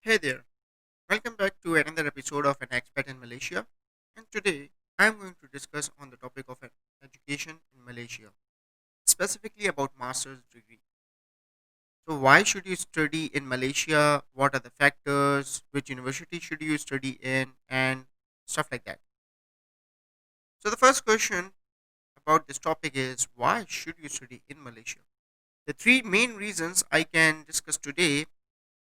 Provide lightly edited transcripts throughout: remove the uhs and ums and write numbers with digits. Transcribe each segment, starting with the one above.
Hey there, welcome back to another episode of An Expat in Malaysia. And today I'm going to discuss on the topic of education in Malaysia, specifically about master's degree. So, why should you study in Malaysia? What are the factors? Which university should you study in? And stuff like that. So, the first question about this topic is why should you study in Malaysia? The three main reasons I can discuss today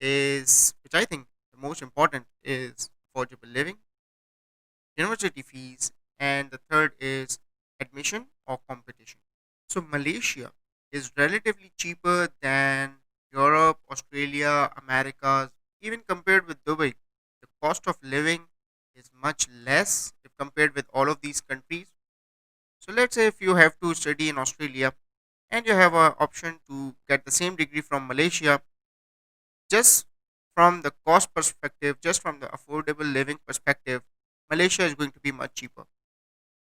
is, which I think the most important, is affordable living, university fees, and the third is admission or competition. So, Malaysia is relatively cheaper than Europe, Australia, Americas, even compared with Dubai. The cost of living is much less if compared with all of these countries. So, let's say if you have to study in Australia and you have an option to get the same degree from Malaysia, just from the cost perspective, just from the affordable living perspective, Malaysia is going to be much cheaper.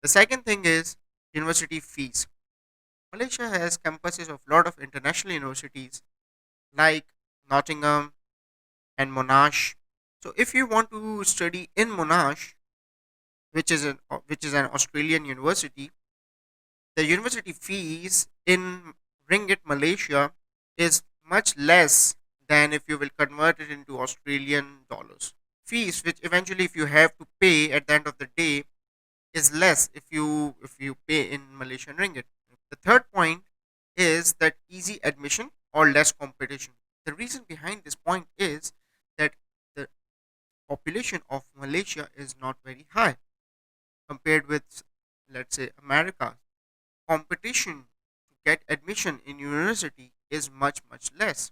The second thing is university fees. Malaysia has campuses of lot of international universities like Nottingham and Monash. So if you want to study in Monash, which is an Australian university, the university fees in ringgit Malaysia is much less than if you will convert it into Australian dollars. Fees which eventually if you have to pay at the end of the day is less if you pay in Malaysian ringgit. The third point is that easy admission or less competition. The reason behind this point is that the population of Malaysia is not very high compared with, let's say, America. Competition to get admission in university is much less.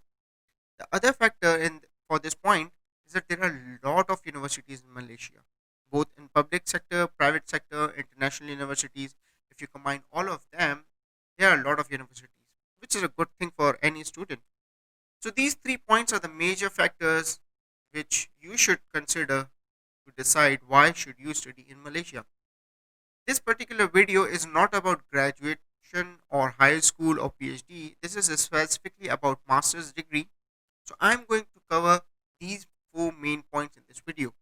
The other factor in for this point is that there are a lot of universities in Malaysia, both in public sector, private sector, international universities. If you combine all of them, there are a lot of universities, which is a good thing for any student. So these 3 points are the major factors which you should consider to decide why should you study in Malaysia. This particular video is not about graduation or high school or PhD. This is specifically about master's degree. So I'm going to cover these four main points in this video.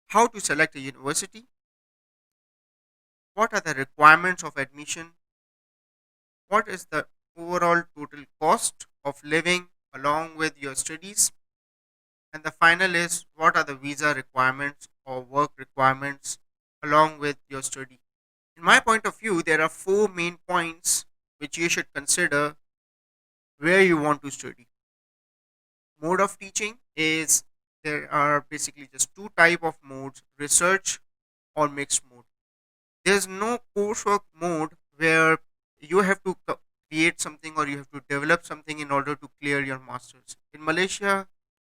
How to select a university, what are the requirements of admission, what is the overall total cost of living along with your studies, and the final is what are the visa requirements or work requirements along with your study. In my point of view, there are four main points which you should consider where you want to study. Mode of teaching is there are basically just two type of modes, research or mixed mode. There's no coursework mode where you have to create something or you have to develop something in order to clear your masters. In Malaysia,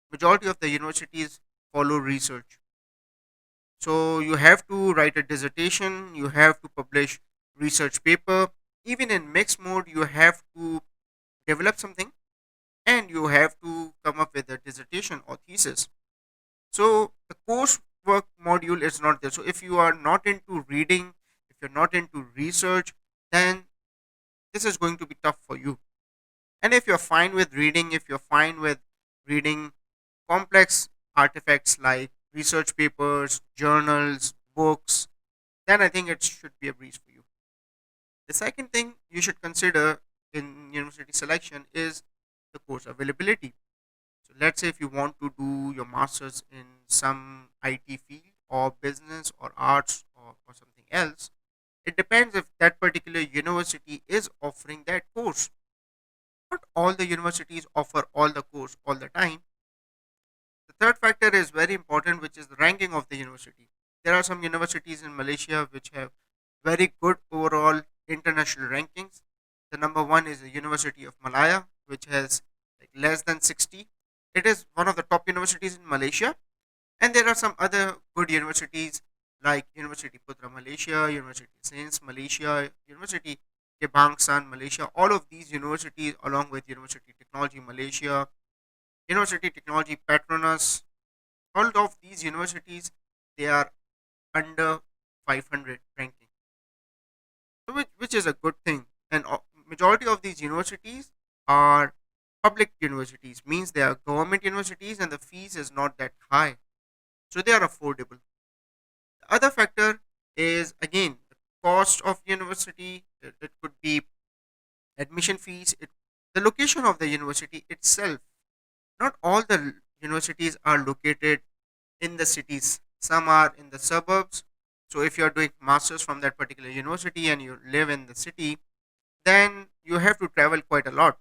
majority of the universities follow research. So you have to write a dissertation, you have to publish research paper. Even in mixed mode, you have to develop something and you have to come up with a dissertation or thesis. So the coursework module is not there. So if you are not into reading, if you're not into research, then this is going to be tough for you. And if you're fine with reading, if you're fine with reading complex artifacts like research papers, journals, books, then I think it should be a breeze for you. The second thing you should consider in university selection is the course availability. So let's say if you want to do your masters in some IT field or business or arts or something else, it depends if that particular university is offering that course. Not all the universities offer all the course all the time. The third factor is very important, which is the ranking of the university. There are some universities in Malaysia which have very good overall international rankings. The number one is the University of Malaya, which has like less than 60. It is one of the top universities in Malaysia, and there are some other good universities like University Putra Malaysia, University Sains Malaysia, University Kebangsaan Malaysia. All of these universities, along with University Technology Malaysia, University Technology Petronas, all of these universities, they are under 500 ranking, so which is a good thing. And majority of these universities are Public universities means they are government universities and the fees is not that high, so they are affordable. The other factor is again the cost of university. It could be admission fees, the location of the university itself. Not all the universities are located in the cities, some are in the suburbs. So if you are doing masters from that particular university and you live in the city, then you have to travel quite a lot,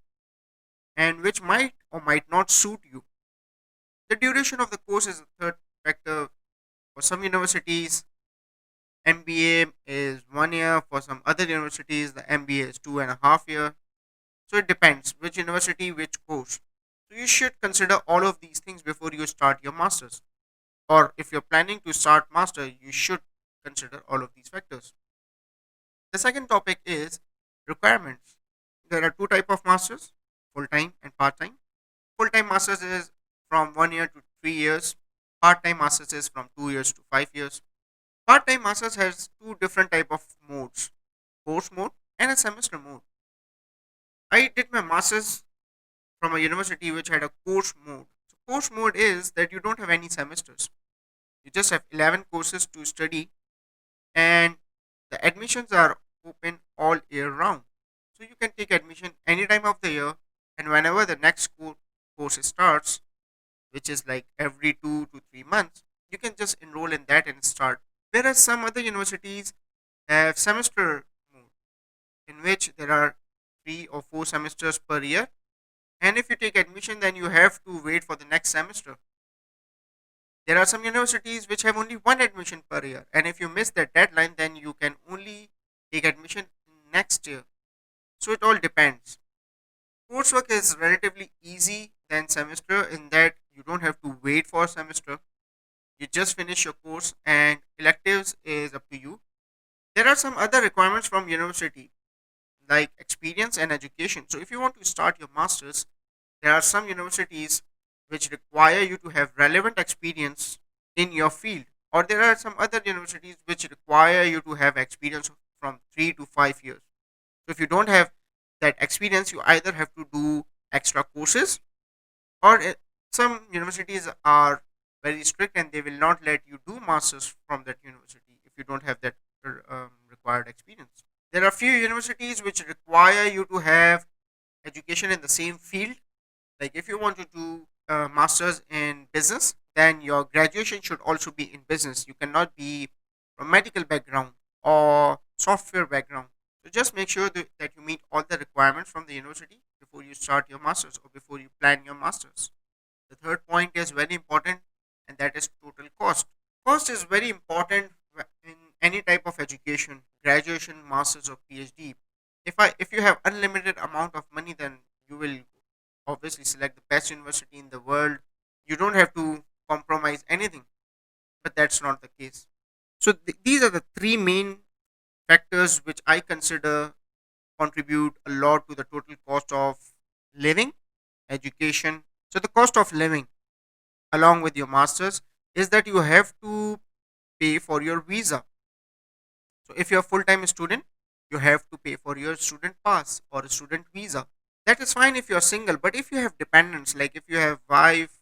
and which might or might not suit you. The duration of the course is a third factor. For some universities, MBA is 1 year. For some other universities, the MBA is 2.5 years. So it depends which university, which course. So you should consider all of these things before you start your masters. Or if you're planning to start master, you should consider all of these factors. The second topic is requirements. There are two type of masters, full time and part time. Full time masters is from 1 year to 3 years. Part time masters is from 2 years to 5 years. Part time masters has two different type of modes: course mode and a semester mode. I did my masters from a university which had a course mode. So course mode is that you don't have any semesters. You just have 11 courses to study, and the admissions are open all year round. So you can take admission any time of the year, and whenever the next course starts, which is like every 2 to 3 months, you can just enroll in that and start. Whereas some other universities have semester mode in which there are 3 or 4 semesters per year, and if you take admission, then you have to wait for the next semester. There are some universities which have only one admission per year, and if you miss that deadline, then you can only take admission next year. So it all depends. Coursework is relatively easy than semester in that you don't have to wait for a semester. You just finish your course, and electives is up to you. There are some other requirements from university like experience and education. So if you want to start your masters, there are some universities which require you to have relevant experience in your field, or there are some other universities which require you to have experience from 3 to 5 years. So if you don't have that experience, you either have to do extra courses, or some universities are very strict and they will not let you do masters from that university if you don't have that required experience. There are few universities which require you to have education in the same field. Like if you want to do masters in business, then your graduation should also be in business. You cannot be from medical background or software background. So just make sure that you meet all the requirements from the university before you start your masters or before you plan your masters. The third point is very important, and that is total cost. Cost is very important in any type of education, graduation, masters, or PhD. If you have unlimited amount of money, then you will obviously select the best university in the world. You don't have to compromise anything, but that's not the case. So these are the three main factors which I consider contribute a lot to the total cost of living, education. So the cost of living along with your masters is that you have to pay for your visa. So if you're a full-time student, you have to pay for your student pass or a student visa. That is fine if you're single, but if you have dependents, like if you have wife,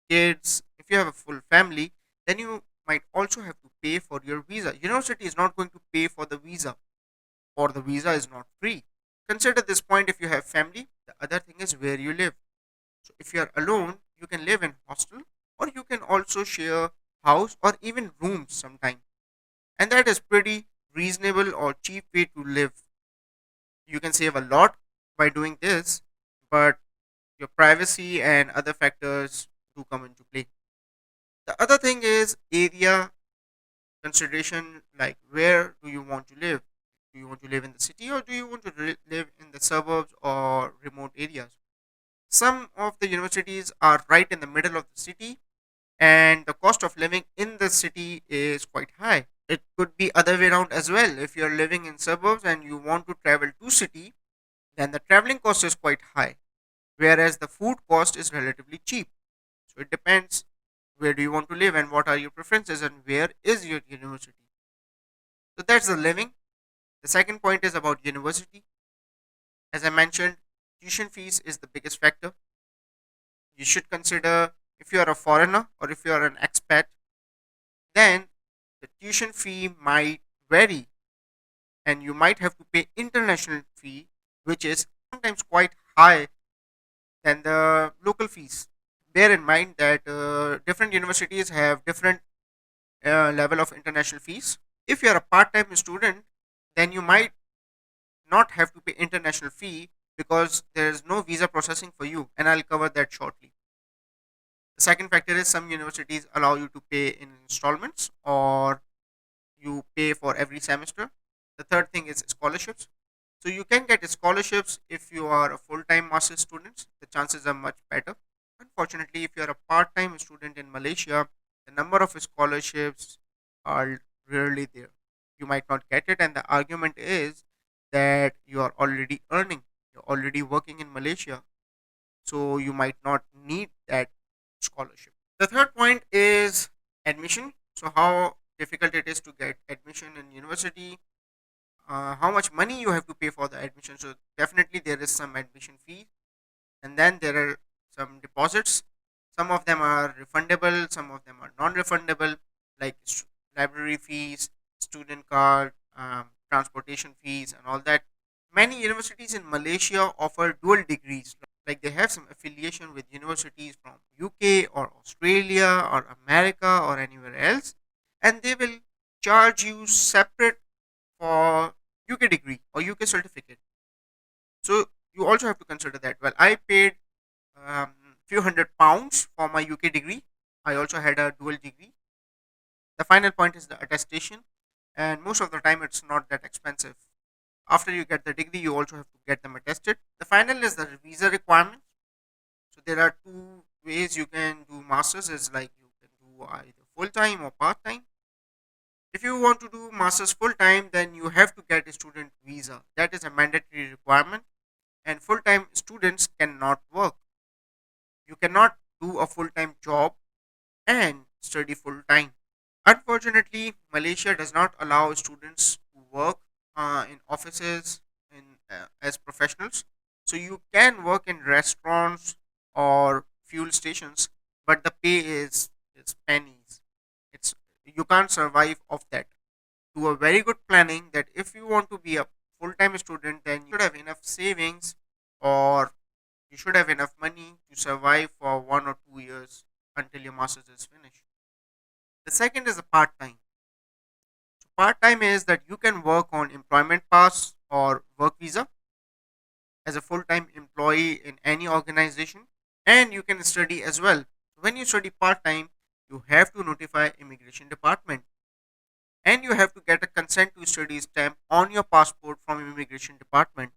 kids, if you have a full family, then you might also have to pay for your visa. University is not going to pay for the visa, or the visa is not free. Consider this point: if you have family, the other thing is where you live. So if you are alone, you can live in hostel, or you can also share house or even rooms sometime, and that is pretty reasonable or cheap way to live. You can save a lot by doing this, but your privacy and other factors do come into play. The other thing is area consideration, like where do you want to live? Do you want to live in the city, or do you want to live in the suburbs or remote areas? Some of the universities are right in the middle of the city, and the cost of living in the city is quite high. It could be other way around as well. If you're living in suburbs and you want to travel to city, then the traveling cost is quite high, whereas the food cost is relatively cheap. So it depends where do you want to live and what are your preferences and where is your university. So that's the living. The second point is about university. As I mentioned, tuition fees is the biggest factor. You should consider if you are a foreigner or if you are an expat, then the tuition fee might vary and you might have to pay international fee, which is sometimes quite high than the local fees. Bear in mind that different universities have different level of international fees. If you are a part-time student, then you might not have to pay international fee because there is no visa processing for you, and I'll cover that shortly. The second factor is some universities allow you to pay in installments or you pay for every semester. The third thing is scholarships. So you can get scholarships if you are a full-time master's student. The chances are much better. Unfortunately, if you are a part-time student in Malaysia, the number of scholarships are rarely there. You might not get it, and the argument is that you are already earning, you're already working in Malaysia, so you might not need that scholarship. The third point is admission. So how difficult it is to get admission in university, how much money you have to pay for the admission. So definitely there is some admission fee, and then there are some deposits. Some of them are refundable, some of them are non-refundable, like library fees, student card, transportation fees, and all that. Many universities in Malaysia offer dual degrees, like they have some affiliation with universities from UK or Australia or America or anywhere else, and they will charge you separate for UK degree or UK certificate. So you also have to consider that. Well, I paid few £100 for my UK degree. I also had a dual degree. The final point is the attestation, and most of the time it's not that expensive. After you get the degree, you also have to get them attested. The final is the visa requirement. So there are two ways you can do masters. Is like you can do either full time or part time. If you want to do masters full time, then you have to get a student visa. That is a mandatory requirement, and full time students cannot work. You cannot do a full time job and study full time. Unfortunately, Malaysia does not allow students to work in offices as professionals. So you can work in restaurants or fuel stations, but the pay is pennies. It's you can't survive off that. Do a very good planning that if you want to be a full time student, then you should have enough savings or you should have enough money to survive for 1 or 2 years until your master's is finished. The second is a part time. So part time is that you can work on employment pass or work visa as a full time employee in any organization, and you can study as well. When you study part time, you have to notify immigration department and you have to get a consent to study stamp on your passport from immigration department.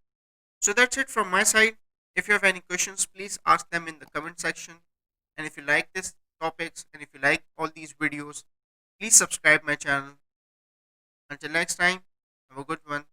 So that's it from my side. If you have any questions, please ask them in the comment section. And if you like this topics and if you like all these videos, please subscribe my channel. Until next time, have a good one.